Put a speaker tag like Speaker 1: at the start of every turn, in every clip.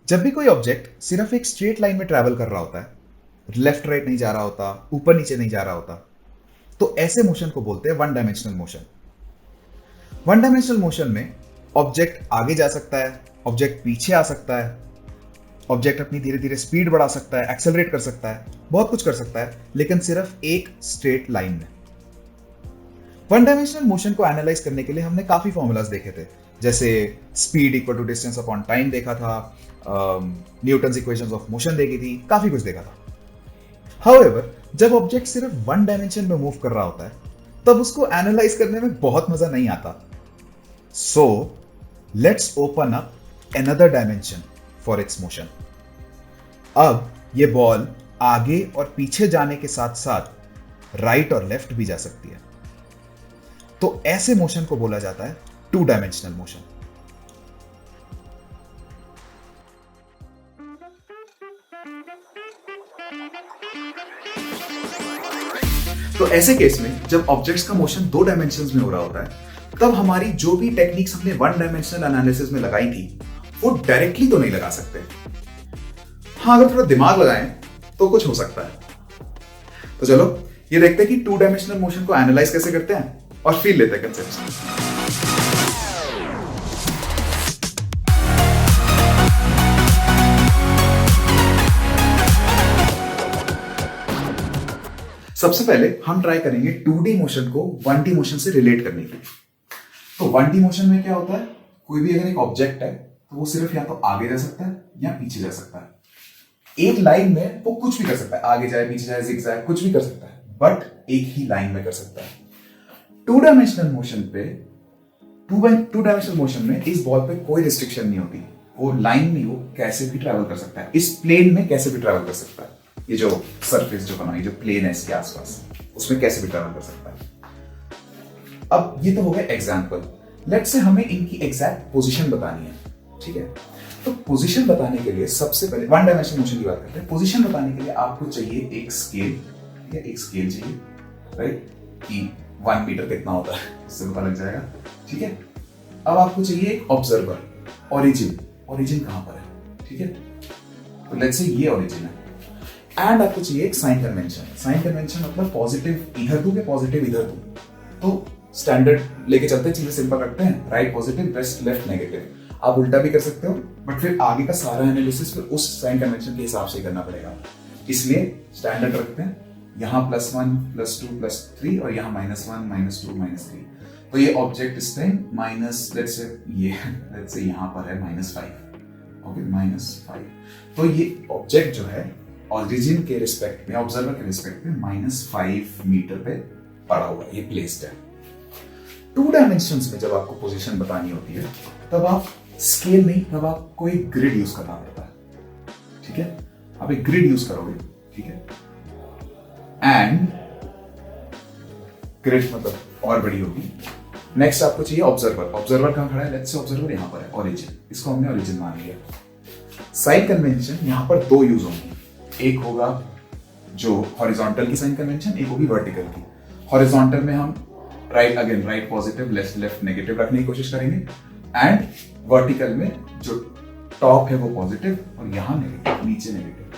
Speaker 1: जब भी कोई ऑब्जेक्ट सिर्फ एक स्ट्रेट लाइन में ट्रैवल कर रहा होता है, लेफ्ट राइट नहीं जा रहा होता, ऊपर नीचे नहीं जा रहा होता, तो ऐसे मोशन को बोलते हैं one dimensional motion. One dimensional motion में ऑब्जेक्ट आगे जा सकता है, ऑब्जेक्ट पीछे आ सकता है, ऑब्जेक्ट अपनी धीरे धीरे स्पीड बढ़ा सकता है, एक्सेलरेट कर सकता है, बहुत कुछ कर सकता है, लेकिन सिर्फ एक स्ट्रेट लाइन में। वन डायमेंशनल मोशन को एनालाइज करने के लिए हमने काफी फॉर्मूलाज देखे थे, जैसे speed equal to distance upon time देखा था, न्यूटन्स इक्वेशंस ऑफ मोशन देखी थी, काफी कुछ देखा था। हाउएवर, जब ऑब्जेक्ट सिर्फ वन डायमेंशन में मूव कर रहा होता है, तब उसको एनालाइज करने में बहुत मजा नहीं आता। So let's open up another dimension for its motion. अब ये बॉल आगे और पीछे जाने के साथ साथ राइट और लेफ्ट भी जा सकती है। तो ऐसे मोशन को बोला जाता है टू डायमेंशनल मोशन। तो ऐसे केस में जब ऑब्जेक्ट्स का मोशन दो डायमेंशंस में हो रहा होता है, तब हमारी जो भी टेक्निक्स हमने वन डायमेंशनल एनालिसिस में लगाई थी, वो डायरेक्टली तो नहीं लगा सकते। हाँ, अगर थोड़ा दिमाग लगाएं तो कुछ हो सकता है। तो चलो ये देखते हैं कि टू डायमेंशनल मोशन को एनालाइज कैसे करते हैं और फील लेते हैं कंसेप्ट। सबसे पहले हम ट्राई करेंगे 2D मोशन को 1D मोशन से रिलेट करने की। तो 1D मोशन में क्या होता है, कोई भी अगर एक ऑब्जेक्ट है तो वो सिर्फ या तो आगे जा सकता है या पीछे जा सकता है। एक लाइन में वो कुछ भी कर सकता है, आगे जाए, पीछे जाए, जिगजैग, कुछ भी कर सकता है, बट एक ही लाइन में कर सकता है। टू डायमेंशनल मोशन पे टू डायमेंशनल मोशन में इस बॉल पे कोई रिस्ट्रिक्शन नहीं होती। वो लाइन में वो कैसे भी ट्रैवल कर सकता है, इस प्लेन में कैसे भी ट्रैवल कर सकता है। ये जो सरफेस जो बनाई, जो प्लेन है इसके आसपास, उसमें कैसे भी ट्रैवल कर सकता है। अब ये तो हो गया एग्जांपल। लेट्स से हमें इनकी एग्जैक्ट पोजीशन बतानी है, ठीक है। तो पोजीशन बताने के लिए सबसे पहले वन डायमेंशनल मोशन की बात करते हैं। पोजीशन बताने के लिए आपको चाहिए एक स्केल, ठीक है, एक स्केल चाहिए, राइट, कि 1 मीटर कितना होता है इससे पता लग जाएगा, ठीक है। अब आपको चाहिए एक ऑब्जर्वर, ओरिजिन। ओरिजिन कहां पर है, ठीक है। तो लेट्स से ये ओरिजिन है। एंड आपको चाहिए एक साइन कन्वेंशन। साइन कन्वेंशन मतलब पॉजिटिव इधर दू के पॉजिटिव इधर दू। तो स्टैंडर्ड लेके चलते हैं, चीजें सिंपल रखते हैं, राइट पॉजिटिव, लेफ्ट नेगेटिव। आप उल्टा भी कर सकते हो, बट फिर आगे का सारा एनालिसिस फिर उस साइन कन्वेंशन के हिसाब से करना पड़ेगा। इसलिए स्टैंडर्ड रखते हैं, यहाँ +1 +2 +3 और यहाँ -1 -2 -3। तो ये ऑब्जेक्ट इस टाइम माइनस, लेट्स से यहाँ पर है -5, ओके, -5। तो ये ऑब्जेक्ट जो है ओरिजिन के रिस्पेक्ट में, ऑब्जर्वर के रिस्पेक्ट में -5 मीटर पे पड़ा हुआ है, ये प्लेस्ड है। टू डायमेंशंस में जब आपको पोजीशन बतानी होती है, तब आप स्केल नहीं, तब आपको एक ग्रिड यूज करना पड़ता है, ठीक है। आप एक ग्रिड यूज करोगे, ठीक है। एंड ग्रिड मतलब और बड़ी होगी। नेक्स्ट आपको चाहिए ऑब्जर्वर। ऑब्जर्वर कहां खड़ा है, लेट्स से ऑब्जर्वर यहां पर है, ओरिजिन, इसको हमने ओरिजिन मान लिया। साइन कन्वेंशन यहां पर दो यूज होंगी, एक होगा जो हॉरिजॉन्टल की साइन कन्वेंशन, एक होगी वर्टिकल की। हॉरिजॉन्टल में हम राइट पॉजिटिव, लेफ्ट नेगेटिव रखने की कोशिश करेंगे, एंड वर्टिकल में जो टॉप है वो पॉजिटिव और यहां नेगेटिव, नीचे नेगेटिव।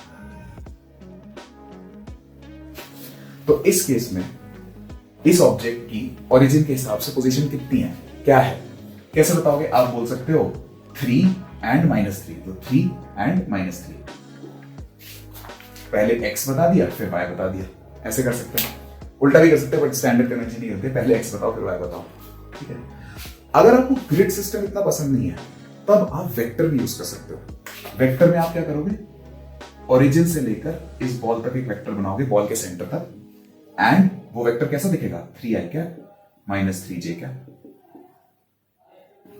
Speaker 1: तो इस केस में इस ऑब्जेक्ट की ओरिजिन के हिसाब से पोजीशन कितनी है, क्या है, कैसे बताओगे? आप बोल सकते हो 3 and -3, तो 3 and -3। पहले x बता दिया फिर y बता दिया, ऐसे कर सकते हैं। उल्टा भी कर सकते हैं, बट स्टैंडर्ड कन्वेंशन नहीं होते, पहले x बताओ फिर y बताओ, ठीक है। अगर आपको ग्रिड सिस्टम इतना पसंद नहीं है, तब आप वेक्टर भी यूज कर सकते हो। वेक्टर में आप क्या करोगे, ओरिजिन से लेकर इस बॉल तक एक वेक्टर बनाओगे, बॉल के सेंटर तक, एंड वो वेक्टर कैसा दिखेगा, 3i क्या -3j क्या।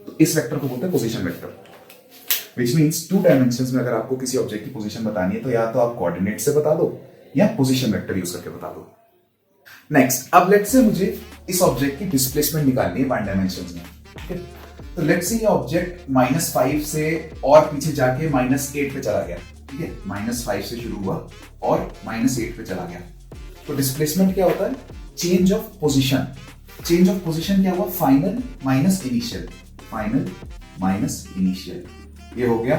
Speaker 1: तो इस वेक्टर को बोलते हैं position vector, which means to dimensions में अगर आपको किसी ऑब्जेक्ट की पोजीशन बतानी है, तो या तो आप कोऑर्डिनेट से बता दो या पोजीशन वेक्टर यूज करके बता दो। नेक्स्ट, अब लेट्स से मुझे इस ऑब्जेक्ट की डिस्प्लेसमेंट निकालनी है वन डायमेंशंस में, ठीक है। तो लेट्स से ये ऑब्जेक्ट -5 से और पीछे जाके -8 पे चला गया, ठीक है। -5 से शुरू हुआ और -8 पे चला गया। तो डिस्प्लेसमेंट क्या होता है, change of position. Change of position क्या हुआ, final minus initial, final minus initial. ये हो गया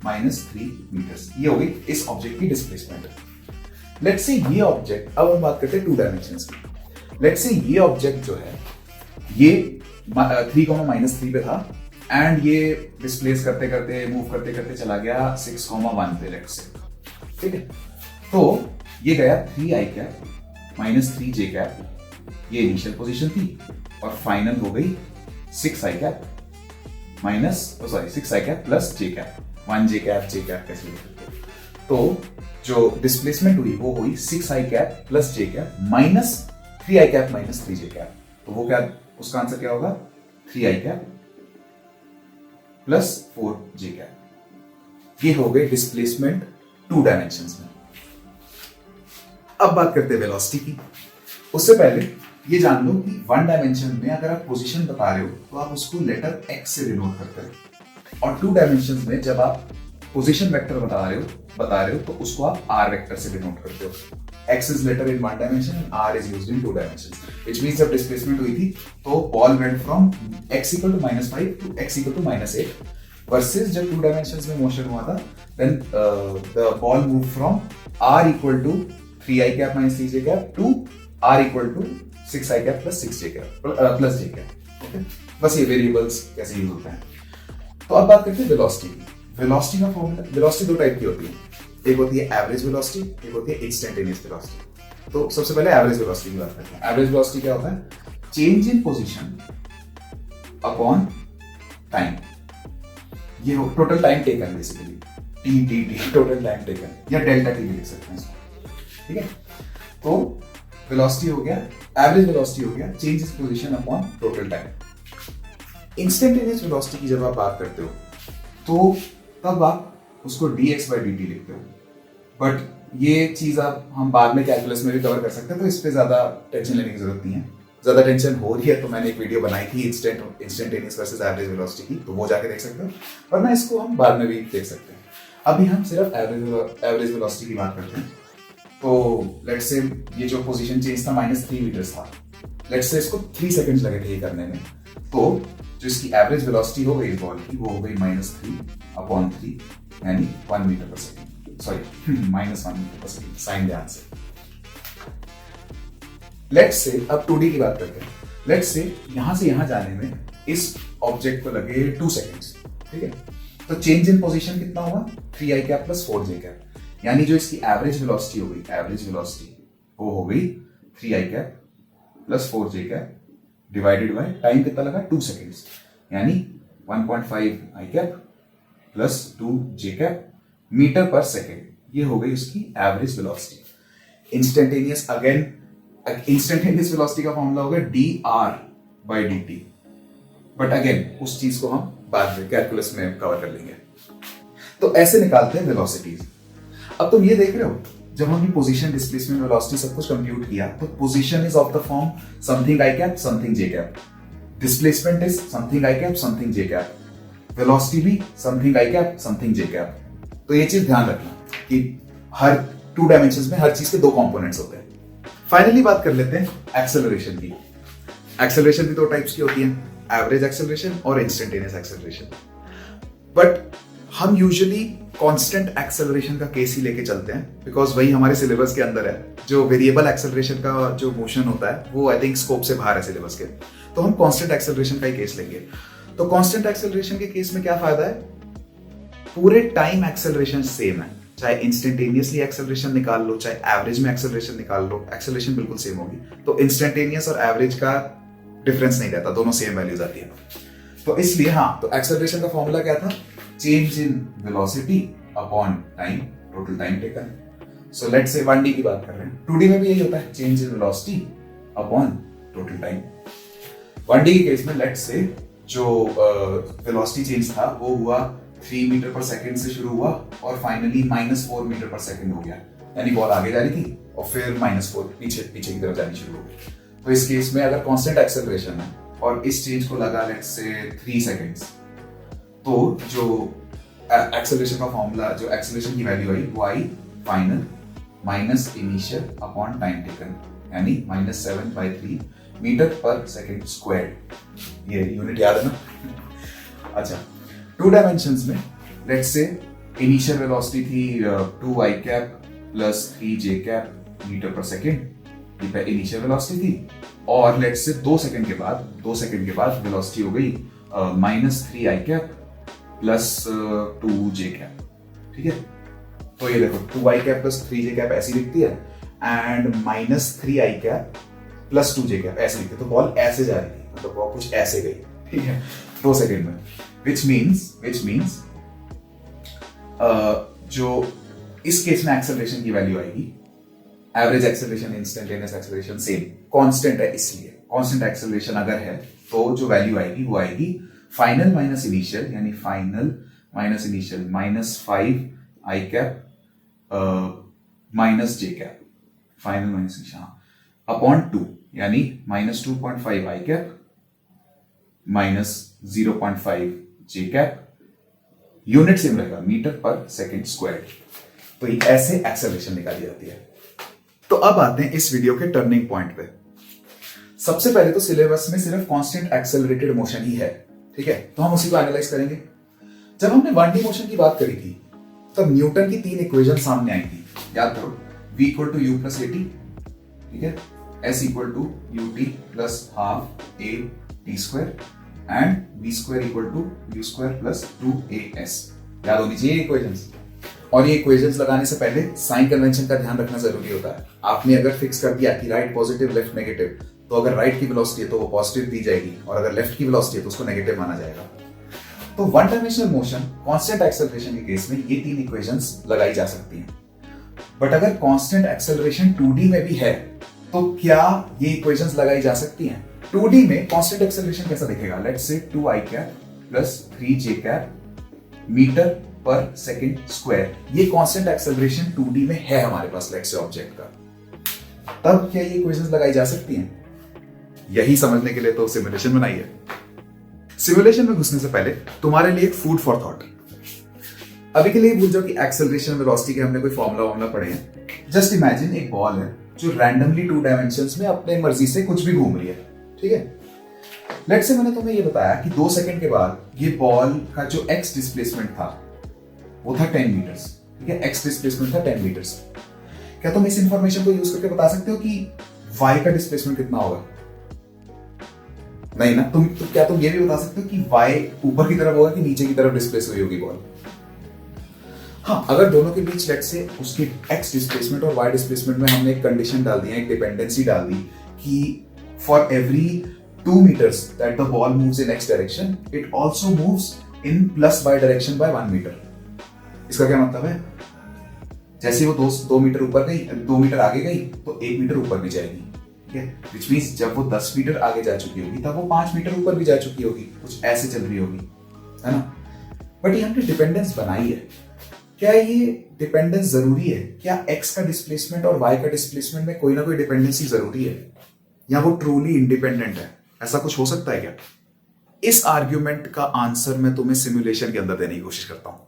Speaker 1: -3 मीटर्स। ये हो गई इस ऑब्जेक्ट की डिस्प्लेसमेंट। लेट्स से ये ऑब्जेक्ट, अब हम बात करते हैं 2 डायमेंशंस की। लेट्स से ये ऑब्जेक्ट जो है ये 3,-3 पे था एंड ये डिस्प्लेस करते करते मूव करते करते चला गया 6,1 पे, लेट्स से, ठीक है। तो ये गया 3i कैप -3 j कैप, ये इनिशियल पोजीशन थी, और फाइनल हो गई 6i cap plus j cap, 1 j cap कैसे लिख सकते हैं। तो जो डिस्प्लेसमेंट हुई वो हुई 6i cap plus j cap minus 3i cap minus 3j cap. तो वो क्या, उसका आंसर क्या होगा? 3i cap plus 4j cap. ये हो गए डिस्प्लेसमेंट 2 डायमेंशंस में। अब बात करते हैं वेलोसिटी की। उससे पहले ये जान लो कि 1 डायमेंशन में अगर आप पोजीशन बता रहे हो तो आप उसको लेटर x से डिनोट करते हो, और 2 डायमेंशंस में जब आप पोजीशन वेक्टर बता रहे हो तो उसको आप r वेक्टर से डिनोट करते हो। x is letter in 1 dimension and r is used in 2 dimensions, which means जब डिस्प्लेसमेंट हुई थी तो ball went from x equal to -5 to x equal to -8, versus जब 2 डायमेंशंस में मोशन हुआ था then the ball moved from r equal to 3i cap minus 3j cap to r equal to 6i cap plus 6j cap plus j cap। Okay, बस ये variables कैसे use होते हैं। तो अब बात करते हैं वेलोसिटी की। वेलोसिटी का फॉर्मूला, वेलोसिटी 2 टाइप की होती है, एक होती है एवरेज वेलोसिटी, एक होती है इंस्टेंटेनियस वेलोसिटी। तो सबसे पहले एवरेज वेलोसिटी की बात करते हैं। एवरेज वेलोसिटी क्या होता है? Change in position upon time. ये हो total time taken, basically T total time taken, या डेल्टा टी भी लिख सकते हैं इसको, ठीक है। तो वेलोसिटी हो गया, एवरेज वेलोसिटी हो गया change in position upon total time. Instantaneous velocity की जब आप बात करते हो तो तब आप उसको dx/dt लिखते हो, बट ये चीज आप हम बाद में कैलकुलस में भी कवर कर सकते हैं, तो इस पे ज्यादा टेंशन लेने की जरूरत नहीं है। ज्यादा टेंशन हो रही है तो मैंने एक वीडियो बनाई थी इंस्टेंटेनियस वर्सेस एवरेज वेलोसिटी की, तो वो जाके देख सकते हो, वरना इसको हम बाद में भी देख सकते हैं। अभी हम सिर्फ एवरेज वेलोसिटी की बात करते हैं। तो लेट्स से ये जो पोजीशन चेंज था -3 मीटर्स था, लेट्स से इसको 3 सेकंड्स लगे थे ये करने में, तो जो इसकी एवरेज वेलोसिटी हो गई बॉल की वो हो गई -3/3, यानी 1 मीटर पर सेकंड, सॉरी -1 मीटर पर सेकंड, साइन ध्यान से। लेट्स से अब 2D की बात करते हैं। लेट्स से यहां से यहां जाने में इस ऑब्जेक्ट को लगे 2 सेकंड्स, ठीक है। तो चेंज इन पोजीशन कितना हुआ? 3i cap plus 4j cap, यानी जो इसकी एवरेज वेलोसिटी हो गई, एवरेज वेलोसिटी वो हो गई 3i cap plus 4j cap divided by time कितना लगा? 2 सेकंड्स, यानी 1.5i cap plus 2j cap metre पर सेकेंड। ये हो गई उसकी average velocity. Instantaneous, again instantaneous velocity का फॉर्मूला होगा dr/dt, बट अगेन उस चीज को हम बाद में कैलकुलस में कवर कर लेंगे। तो ऐसे निकालते हैं वेलोसिटीज। अब तुम ये देख रहे हो, जब हमने पोजीशन, डिस्प्लेसमेंट, वेलोसिटी सब कुछ कंप्यूट किया, तो position is of the form something i cap something j cap, displacement is something i cap something j cap, velocity भी something i cap something j cap. तो ये चीज ध्यान रखना कि हर 2 डायमेंशंस में हर चीज के 2 कंपोनेंट्स होते हैं। फाइनली बात कर लेते हैं एक्सेलरेशन की। एक्सेलरेशन भी 2 टाइप्स की होती है, एवरेज एक्सेलरेशन और इंस्टेंटेनियस एक्सेलरेशन। बट हम यूजुअली कांस्टेंट एक्सेलरेशन का केस ही लेके चलते हैं, बिकॉज वही हमारे सिलेबस के अंदर है। जो वेरिएबल एक्सेलरेशन का जो मोशन होता है वो आई थिंक स्कोप से बाहर है सिलेबस के, तो हम कांस्टेंट एक्सेलरेशन का ही केस लेंगे। तो कांस्टेंट एक्सेलरेशन के केस में क्या फायदा है? पूरे टाइम एक्सेलरेशन सेम है, चाहे इंस्टेंटेनियसली एक्सेलरेशन निकाल लो, चाहे एवरेज में एक्सेलरेशन निकाल लो, एक्सेलरेशन बिल्कुल सेम होगी। तो इंस्टेंटेनियस और एवरेज का डिफरेंस नहीं रहता, दोनों सेम वैल्यूज आती है। तो इसलिए हाँ, तो एक्सेलरेशन का फॉर्मूला क्या था? Change in velocity upon time, total time taken. So let's say 1D की बात कर रहे हैं, 2D में भी यही होता है, change in velocity upon total time. 1D के केस में लेट्स से जो वेलोसिटी चेंज था वो हुआ 3 मीटर पर सेकंड से शुरू हुआ और फाइनली -4 मीटर पर सेकंड हो गया, यानी बॉल आगे जा रही थी और फिर -4 पीछे की तरफ जानी शुरू हो गई। तो इस केस में अगर कांस्टेंट एक्सेलरेशन है और इस चेंज को लगा लेट्स से 3 सेकंड्स, तो जो एक्सेलरेशन का फॉर्मूला, जो एक्सेलरेशन की वैल्यू आई वो आई final minus initial upon time taken, यानी -7/3 मीटर पर सेकंड स्क्वायर्ड। ये यूनिट याद है ना? अच्छा, 2 डायमेंशंस में लेट्स से इनिशियल वेलोसिटी थी 2 i cap plus 3j cap metre पर सेकेंड, ये इनिशियल वेलोसिटी थी। और लेट्स से 2 सेकंड के बाद वेलोसिटी हो गई -3i cap plus 2j cap. ठीक है, तो ये देखो 2i cap plus 3j cap ऐसी दिखती है and -3i cap plus 2j cap ऐसे दिखती है। तो बॉल ऐसे जा रही थी, मतलब बॉल कुछ ऐसे गई, ठीक है, 2 सेकंड में, विच मीन्स जो इस केस में एक्सेलरेशन की वैल्यू आएगी, average acceleration, instantaneous acceleration same constant है, इसलिए कांस्टेंट एक्सेलरेशन अगर है तो जो वैल्यू आएगी वो आएगी फाइनल माइनस इनिशियल, यानी final minus initial -5i cap minus j cap, final minus initial upon 2, यानी -2.5i cap minus 0.5j cap, unit same रहेगा मीटर पर सेकेंड स्क्वायर। तो ये ऐसे एक्सेलरेशन निकाली जाती है। तो अब आते हैं इस वीडियो के टर्निंग पॉइंट पे। सबसे पहले तो सिलेबस में सिर्फ कांस्टेंट एक्सेलरेटेड मोशन ही है, ठीक है, तो हम उसी को एनालाइज करेंगे। जब हमने 1D मोशन की बात करी थी तब न्यूटन की 3 इक्वेशन सामने आई थी, याद करो, v = u + at, ठीक है, s = ut + ½ a t² and v² = u² + 2as, याद होनी चाहिए इक्वेशंस। और ये इक्वेशंस लगाने से पहले साइन कन्वेंशन का ध्यान रखना जरूरी होता है। आपने अगर फिक्स कर दिया कि राइट पॉजिटिव लेफ्ट नेगेटिव, तो अगर राइट की वेलोसिटी है तो वो पॉजिटिव दी जाएगी और अगर लेफ्ट की वेलोसिटी है तो उसको नेगेटिव माना जाएगा। तो one dimensional motion constant acceleration के केस में ये 3 इक्वेशंस लगाई जा सकती हैं। बट अगर कांस्टेंट एक्सेलरेशन 2D में भी है तो क्या ये इक्वेशंस लगाई जा सकती हैं? 2D में कांस्टेंट एक्सेलरेशन कैसा दिखेगा? Let's say 2i cap plus 3j cap metre पर सेकेंड स्क्वायर, ये कांस्टेंट एक्सेलरेशन 2D में है हमारे पास लेट्स से ऑब्जेक्ट का। तब क्या ये इक्वेशंस लगाई जा सकती हैं? यही समझने के लिए तो सिमुलेशन बनाई है। सिमुलेशन में घुसने से पहले तुम्हारे लिए एक फूड फॉर थॉट। अभी के लिए भूल जाओ कि एक्सेलरेशन वेलोसिटी के हमने कोई फॉर्मूला पढ़े हैं। जस्ट इमेजिन एक बॉल है जो रैंडमली 2 डायमेंशंस में अपने मर्जी से कुछ भी घूम रही है, ठीक है। लेट्स से मैंने तुम्हें ये बताया कि 2 सेकंड के बाद ये बॉल का जो एक्स डिस्प्लेसमेंट था वो था 10 मीटर्स, ठीक है, एक्स डिस्प्लेसमेंट था 10 मीटर्स। क्या तुम इस इंफॉर्मेशन को यूज करके बता सकते हो कि वाई का डिस्प्लेसमेंट कितना होगा? नहीं ना। क्या तुम ये भी बता सकते हो कि वाई ऊपर की तरफ होगा कि नीचे की तरफ डिस्प्लेस हुई होगी बॉल? हाँ, अगर दोनों के बीच लेट्स से उसकी एक्स डिस्प्लेसमेंट और वाई डिस्प्लेसमेंट में हमने एक कंडीशन डाल दी है, एक डिपेंडेंसी डाल दी कि for every 2 meters that the ball moves in x direction, it also moves in plus y direction by 1 meter. इसका क्या मतलब है? जैसे वो 2 मीटर ऊपर गई, 2 मीटर आगे गई तो 1 मीटर ऊपर भी जाएगी, ठीक है। Which means जब वो 10 मीटर आगे जा चुकी होगी तब वो 5 मीटर ऊपर भी जा चुकी होगी, कुछ ऐसे चल रही होगी, है ना। बट ये हमने डिपेंडेंस बनाई है। क्या ये डिपेंडेंस जरूरी है? क्या x का डिस्प्लेसमेंट और y का डिस्प्लेसमेंट में कोई ना कोई डिपेंडेंसी जरूरी है, या वो ट्रूली इंडिपेंडेंट है? ऐसा कुछ हो सकता है क्या? इस आर्ग्यूमेंट का आंसर मैं तुम्हें सिमुलेशन के अंदर देने की कोशिश करता हूं।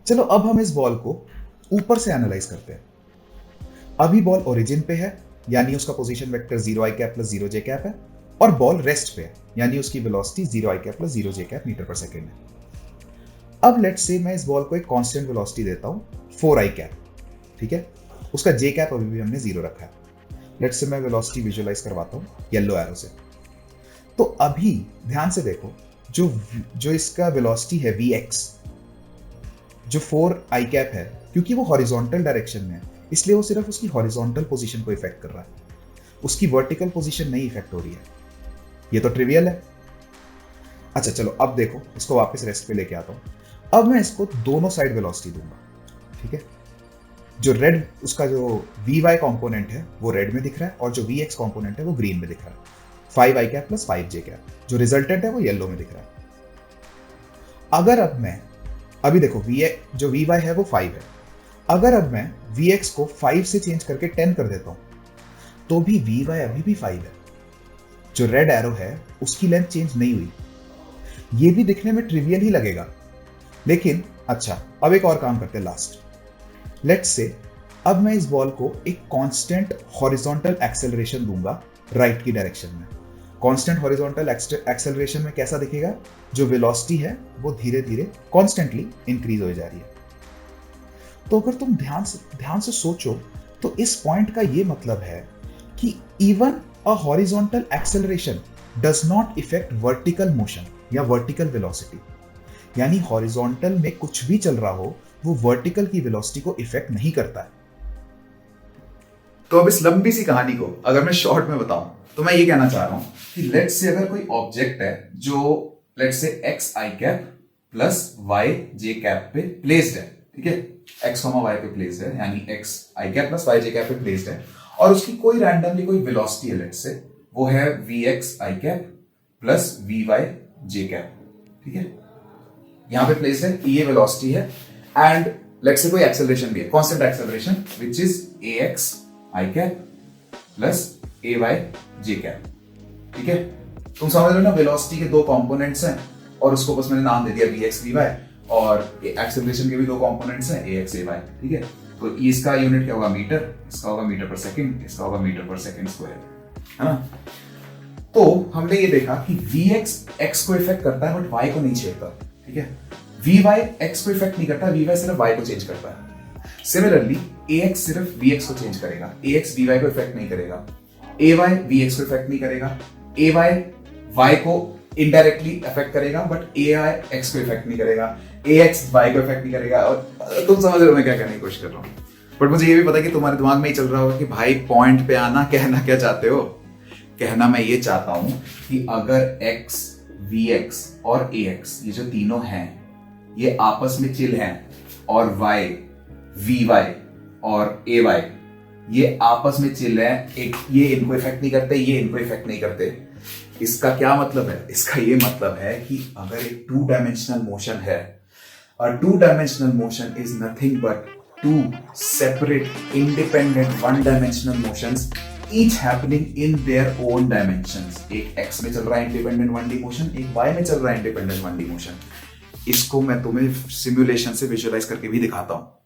Speaker 1: चलो अब हम इस बॉल को ऊपर से एनालाइज करते हैं। अभी बॉल ओरिजिन पे है, यानी उसका position vector 0i cap plus 0j cap है, और बॉल रेस्ट पे है, यानी उसकी velocity 0i cap plus 0j cap metre पर सेकेंड है। अब लेट्स से मैं इस बॉल को एक कांस्टेंट वेलोसिटी देता हूं 4i कैप, ठीक है, उसका j कैप अभी भी हमने 0 रखा है। लेट्स से मैं वेलोसिटी विजुअलाइज करवाता हूं येलो एरो से। तो अभी ध्यान से देखो, जो इसका वेलोसिटी है vx, जो 4i कैप है, क्योंकि वो हॉरिजॉन्टल डायरेक्शन में है इसलिए वो सिर्फ उसकी हॉरिजॉन्टल पोजीशन को इफेक्ट कर रहा है, उसकी वर्टिकल पोजीशन नहीं इफेक्ट हो रही है। ये तो ट्रिवियल है। अच्छा चलो अब देखो, इसको वापस रेस्ट पे लेके आता हूं। अब मैं इसको दोनों साइड वेलोसिटी दूंगा, ठीक है। जो रेड, उसका जो vy कंपोनेंट है वो रेड में दिख रहा है और जो vx कंपोनेंट है वो ग्रीन में दिख रहा है। 5i cap plus 5j cap, जो रिजल्टेंट है वो येलो में दिख रहा है। अगर अब मैं, अभी देखो जो vy है वो 5 है, अगर अब मैं vx को 5 से चेंज करके 10 कर देता हूं तो भी vy अभी भी 5 है। जो रेड एरो है उसकी लेंथ चेंज नहीं हुई। ये भी दिखने में ट्रिवियल ही लगेगा, लेकिन अच्छा अब एक और काम करते हैं लास्ट। लेट्स से अब मैं इस बॉल को एक कांस्टेंट हॉरिजॉन्टल एक्सेलरेशन दूंगा राइट की डायरेक्शन में। कांस्टेंट हॉरिजॉन्टल एक्सेलरेशन में कैसा दिखेगा, जो वेलोसिटी है वो धीरे धीरे कॉन्स्टेंटली इंक्रीज हो जा रही है। तो अगर तुम ध्यान से सोचो तो इस पॉइंट का ये मतलब है कि even a horizontal acceleration does not effect vertical motion या वर्टिकल वेलोसिटी, यानी हॉरिजॉन्टल में कुछ भी चल रहा हो वो वर्टिकल की वेलोसिटी को इफेक्ट नहीं करता है। तो अब इस लंबी सी कहानी को अगर मैं शॉर्ट में बताऊं तो मैं ये कहना चाह रहा हूं कि लेट्स से अगर कोई ऑब्जेक्ट है जो let's say x i cap plus y j cap पे प्लेस्ड है, ठीक है, एक्स वाई पे प्लेस्ड है, यानी x i cap plus y j cap पे प्लेस्ड है, और उसकी कोई रैंडमली कोई वेलोसिटी है, लेट्स से वो है v x i cap plus v y j cap, ठीक है, यहां पे प्लेस्ड है, ये वेलोसिटी है, एंड लेट्स से कोई एक्सेलरेशन भी है, constant acceleration which is a x i cap plus a y j cap, ठीक है। तुम समझ रहे हो ना, वेलोसिटी के दो कंपोनेंट्स हैं और उसको बस मैंने नाम दे दिया वी एक्स वी वाई, और एक्सेलरेशन के भी दो कंपोनेंट्स हैं ए एक्स ए वाई, ठीक है। तो इसका यूनिट क्या होगा, मीटर, इसका होगा मीटर पर सेकंड, इसका होगा मीटर पर सेकंड स्क्वायर, है ना। तो हमने ये देखा कि वी एक्स एक्स को इफेक्ट करता है बट वाई को नहीं छेड़ता, ठीक है। वी वाई एक्स को इफेक्ट नहीं करता, वी वाई सिर्फ वाई को चेंज करता है। सिमिलरली ए एक्स सिर्फ वी एक्स को चेंज करेगा, ए एक्स वी वाई को इफेक्ट नहीं करेगा, ए वाई वी एक्स को इफेक्ट नहीं करेगा, ए वाई वाई को इनडायरेक्टली इफेक्ट करेगा बट ए आई एक्स को इफेक्ट नहीं करेगा, ए एक्स वाई को इफेक्ट नहीं करेगा। और तुम समझ रहे हो मैं क्या कहने की कोशिश कर रहा हूँ, बट मुझे ये भी पता है कि तुम्हारे दिमाग में ही चल रहा होगा कि भाई पॉइंट पे आना, कहना क्या चाहते हो। कहना मैं ये चाहता हूं कि अगर एक्स वी एक्स और ए एक्स ये जो तीनों हैं ये आपस में चिल हैं, और वाई वी वाई और ए वाई ये आपस में चिल है, एक ये इनको इफेक्ट नहीं करते, ये इनको इफेक्ट नहीं करते, इसका क्या मतलब है, इसका ये मतलब है कि अगर एक टू डायमेंशनल मोशन है, uh two dimensional motion is nothing but two separate independent one dimensional motions each happening in their own dimensions. एक एक्स में चल रहा है इंडिपेंडेंट वन डी मोशन, एक वाई में चल रहा है इंडिपेंडेंट वन डी मोशन। इसको मैं तुम्हें सिमुलेशन से विजुअलाइज करके भी दिखाता हूं।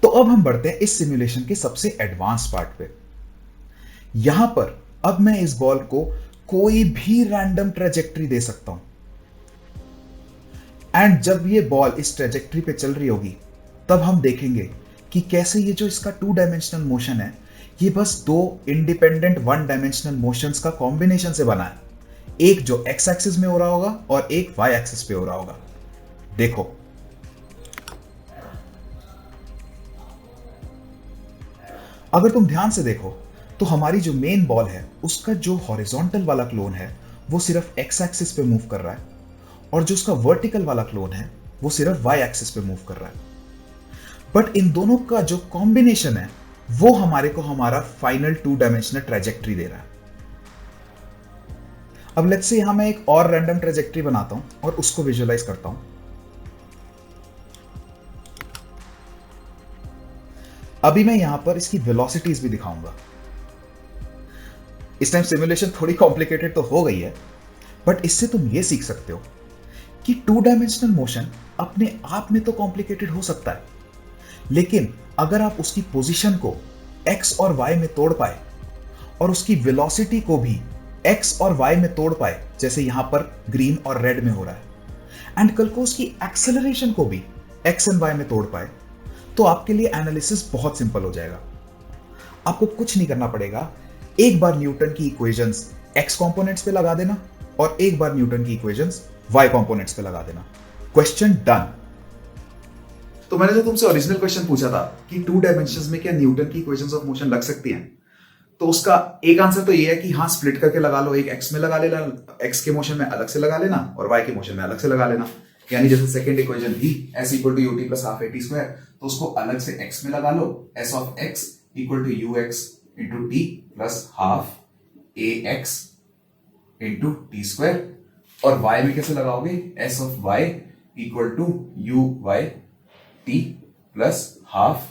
Speaker 1: तो अब हम बढ़ते हैं इस सिमुलेशन के सबसे एडवांस पार्ट पे। यहां पर अब मैं इस बॉल को कोई भी रैंडम ट्रेजेक्ट्री दे सकता हूं, एंड जब ये बॉल इस ट्रेजेक्ट्री पे चल रही होगी तब हम देखेंगे कि कैसे ये जो इसका टू डायमेंशनल मोशन है ये बस दो इंडिपेंडेंट वन डायमेंशनल मोशंस का कॉम्बिनेशन से बना है, एक जो एक्स एक्सिस में हो रहा होगा और एक वाई एक्सिस पे हो रहा होगा। देखो, अगर तुम ध्यान से देखो तो हमारी जो मेन बॉल है उसका जो हॉरिजॉन्टल वाला क्लोन है वो सिर्फ एक्स एक्सिस पे मूव कर रहा है, और जो उसका वर्टिकल वाला क्लोन है वो सिर्फ वाई एक्सिस पे मूव कर रहा है। बट इन दोनों का जो कॉम्बिनेशन है वो हमारे को हमारा फाइनल टू डायमेंशनल ट्रेजेक्ट्री दे रहा है। अब लेट्स से यहां मैं एक और रैंडम ट्रेजेक्ट्री बनाता हूं और उसको विजुअलाइज करता हूं। अभी मैं यहां पर इसकी वेलोसिटीज भी दिखाऊंगा। इस टाइम सिमुलेशन थोड़ी कॉम्प्लिकेटेड तो हो गई है, बट इससे तुम ये सीख सकते हो कि टू डायमेंशनल मोशन अपने आप में तो कॉम्प्लिकेटेड हो सकता है, लेकिन अगर आप उसकी पोजीशन को एक्स और वाई में तोड़ पाए और उसकी वेलोसिटी को भी एक्स और वाई में तोड़ पाए, जैसे यहां पर ग्रीन और रेड में हो रहा है, एंड कल को उसकी एक्सेलरेशन को भी एक्स एंड वाई में तोड़ पाए, तो आपके लिए एनालिसिस बहुत सिंपल हो जाएगा। आपको कुछ नहीं करना पड़ेगा, एक बार न्यूटन की इक्वेशंस एक्स कंपोनेंट्स पे लगा देना और एक बार न्यूटन की इक्वेशंस वाई कंपोनेंट्स पे लगा देना, क्वेश्चन डन। तो मैंने जो तुमसे ओरिजिनल क्वेश्चन पूछा था कि टू डायमेंशंस में क्या न्यूटन की इक्वेशंस ऑफ मोशन लग सकती हैं, तो उसका एक आंसर तो ये है कि हाँ, स्प्लिट करके लगा लो, एक एक्स में लगा लेना, एक्स के मोशन में अलग से लगा लेना और वाई के मोशन में अलग से लगा लेना। यानी जैसे सेकंड इक्वेशन थी s equal to u t plus half a t square, तो उसको अलग से x में लगा लो, s of x equal to u x into t plus half a x into t square, और y में कैसे लगाओगे, s of y equal to u y t plus half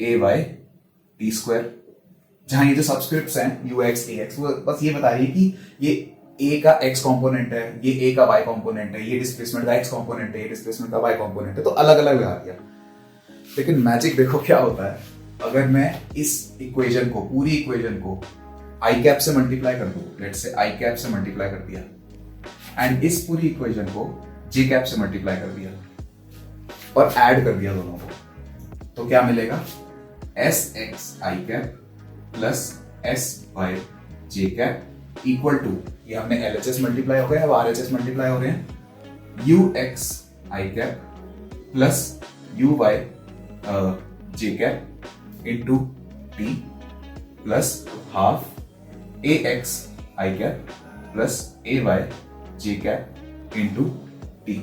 Speaker 1: a y t square, जहां ये जो सब्सक्रिप्ट्स हैं u x ए x, वो बस ये बता रही है कि ये ए का एक्स कंपोनेंट है, ये ए का वाई कंपोनेंट है, ये डिस्प्लेसमेंट का एक्स कंपोनेंट है, ये डिस्प्लेसमेंट का वाई कंपोनेंट है, तो अलग अलग लगा दिया। लेकिन मैजिक देखो क्या होता है, अगर मैं इस इक्वेशन को, पूरी इक्वेशन को आई कैप से मल्टीप्लाई कर दो, लेट्स से आई कैप से मल्टीप्लाई कर दिया एंड इस पूरी इक्वेशन को जे कैप से मल्टीप्लाई कर दिया और ऐड कर दिया दोनों को, तो क्या मिलेगा? S x i cap plus s y j cap equal to, ये हमने LHS मल्टीप्लाई हो गया, अब RHS मल्टीप्लाई हो रहे हैं, u x i cap plus u y j cap into t plus half a x i cap plus a y j cap into t,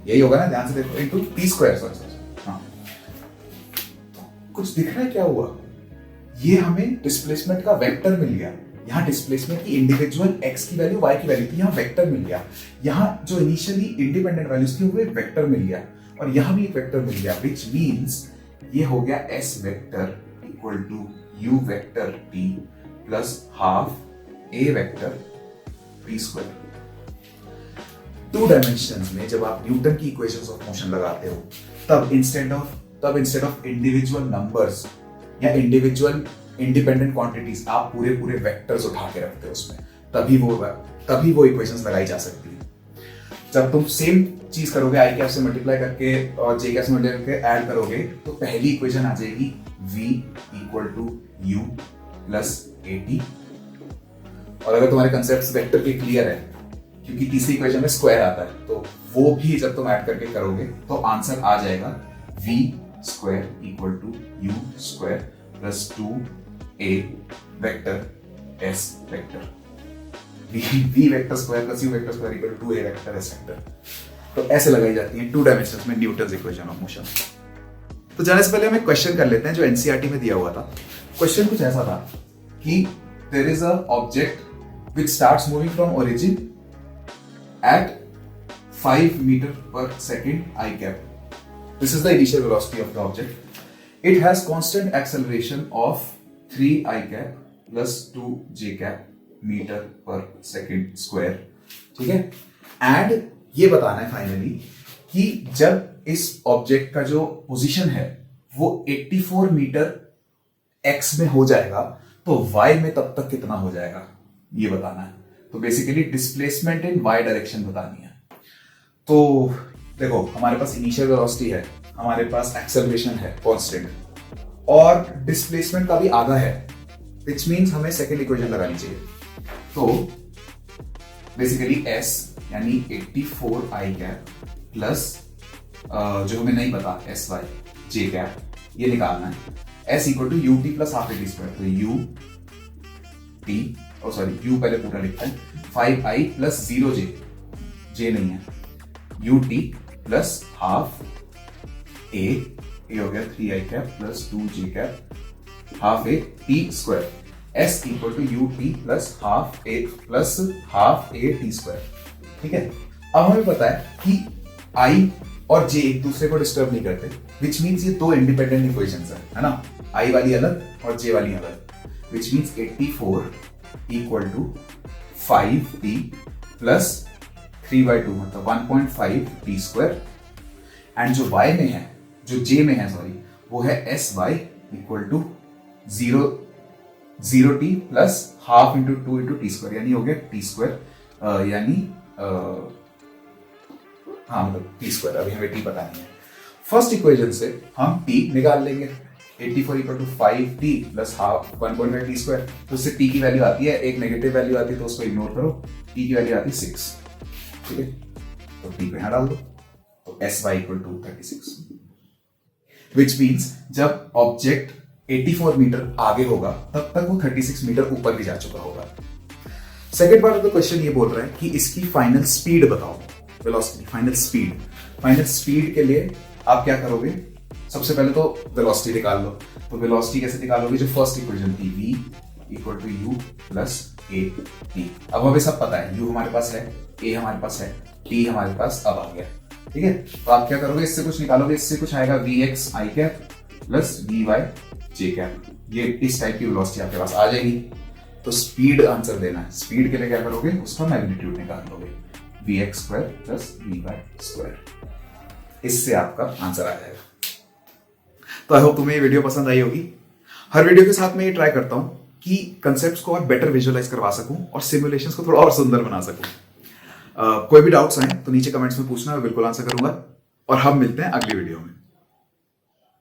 Speaker 1: यही होगा ना, ध्यान से देखो, इंटू टी स्क्वायर, सॉरी हाँ, कुछ दिख रहा है क्या हुआ? ये हमें डिस्प्लेसमेंट का वेक्टर मिल गया, यहाँ डिस्प्लेसमेंट की इंडिविजुअल x की वैल्यू y की वैल्यू थी, यहाँ वेक्टर मिल गया, यहाँ जो इनिशियली इंडिपेंडेंट वैल्यूज थी वो एक वेक्टर मिल गया और यहाँ भी एक वेक्टर मिल गया, व्हिच मींस ये हो गया s vector equal to u vector t plus half a vector t square. Two dimensions में जब आप न्यूटन की इक्वेशंस ऑफ मोशन लगाते हो तब इंस्टेड ऑफ इंडिविजुअल नंबर्स या इंडिविजुअल इंडिपेंडेंट क्वांटिटीज आप पूरे पूरे वेक्टर्स उठा के रखते हो उसमें, तभी वो इक्वेशंस लगाई जा सकती है। जब तुम सेम चीज करोगे आई कैप से मल्टीप्लाई करके और जे कैप से मल्टीप्लाई करके ऐड करोगे तो पहली इक्वेशन आ जाएगी v equal to u plus a t, और अगर तुम्हारे कंसेप्ट वेक्टर के क्लियर है क्योंकि तीसरी इक्वेशन में स्क्वायर आता है तो वो भी जब तुम ऐड करके करोगे तो आंसर आ जाएगा v square equal to u square plus 2a vector s vector, v vector square plus u vector square equal to 2a vector s vector. तो ऐसे लगाई जाती है टू डायमेंशंस में न्यूटन्स इक्वेशन ऑफ मोशन। तो जाने से पहले हम एक क्वेश्चन कर लेते हैं जो एनसीईआरटी में दिया हुआ था। क्वेश्चन कुछ ऐसा था कि there is a object which starts moving from origin at 5 meter per second I cap. This is the initial velocity of the object. It has constant acceleration of 3 I cap plus 2 J cap meter per second square. ठीक है? And ये बताना है finally कि जब इस object का जो पोजीशन है वो 84 मीटर x में हो जाएगा तो y में तब तक कितना हो जाएगा ये बताना है। तो basically displacement in y direction बतानी है। तो देखो हमारे पास इनिशियल वेलोसिटी है, हमारे पास एक्सेलरेशन है कांस्टेंट और डिस्प्लेसमेंट का भी आधा है, व्हिच मींस हमें सेकंड इक्वेशन लगानी चाहिए। तो बेसिकली s यानी 84 i कैप प्लस जो हमें नहीं पता sy j कैप ये निकालना है। s equal to u t plus half a t square, तो यू टी यू पहले पूरा लिखते हैं 5i प्लस 0j, j नहीं है, ut प्लस हाफ a हो गया 3i cap plus 2j cap half a t square, s equal to ut plus half a t square. ठीक है, अब हमें पता है कि i और j एक दूसरे को डिस्टर्ब नहीं करते, विच मीन्स ये दो इंडिपेंडेंट इक्वेशंस है ना, i वाली अलग और j वाली अलग, which means 84 equal to 5t plus 3/2 मतलब 1.5 t स्क्वायर, एंड जो y में है, जो j में है सॉरी, वो है sy equal to 0t plus half into 2 into t square, यानी हो गया टी स्क्वायर, यानी हाँ मतलब टी स्क्वायर, अभी हमें टी पता नहीं है। फर्स्ट इक्वेशन से हम t निकाल लेंगे, 84 equal to 5t plus half 1.5 t square, तो उससे t की वैल्यू आती है, एक नेगेटिव वैल्यू आती है तो उसको इग्नोर करो, t की वैल्यू आती है 6। ठीक है, तो t को यहां डाल दो, तो sy equal to 36, which means जब ऑब्जेक्ट 84 मीटर आगे होगा तब तक वो 36 मीटर ऊपर भी जा चुका होगा। Second part of the question ये बोल रहा है कि इसकी फाइनल स्पीड बताओ, velocity, final speed. Final speed के लिए आप क्या करोगे, सबसे पहले तो वेलोसिटी निकाल लो। तो वेलोसिटी कैसे निकालोगे, जो फर्स्ट इक्वेशन थी v equal to u plus a t, अब हमें सब पता है, u हमारे पास है, a हमारे पास है, t हमारे पास अब आ गया। ठीक है, तो आप क्या करोगे, इससे कुछ निकालोगे, इससे कुछ आएगा vx I cap plus vy j cap, ये इस टाइप की वेलोसिटी आपके पास आ जाएगी। तो स्पीड आंसर देना है, स्पीड के लिए क्या करोगे, उसका मैग्नीट्यूड निकाल लोगे, vx square plus vy square, इससे आपका आंसर आ जाएगा। तो आई होप तुम्हें ये वीडियो पसंद आई होगी। हर वीडियो के साथ मैं ये ट्राई करता हूं कि कंसेप्ट्स को और बेटर विजुअलाइज करवा सकूं और सिमुलेशंस को थोड़ा और सुंदर बना सकूं। कोई भी डाउट्स आए तो नीचे कमेंट्स में पूछना, मैं बिल्कुल आंसर करूंगा। और हम मिलते हैं अगली वीडियो में।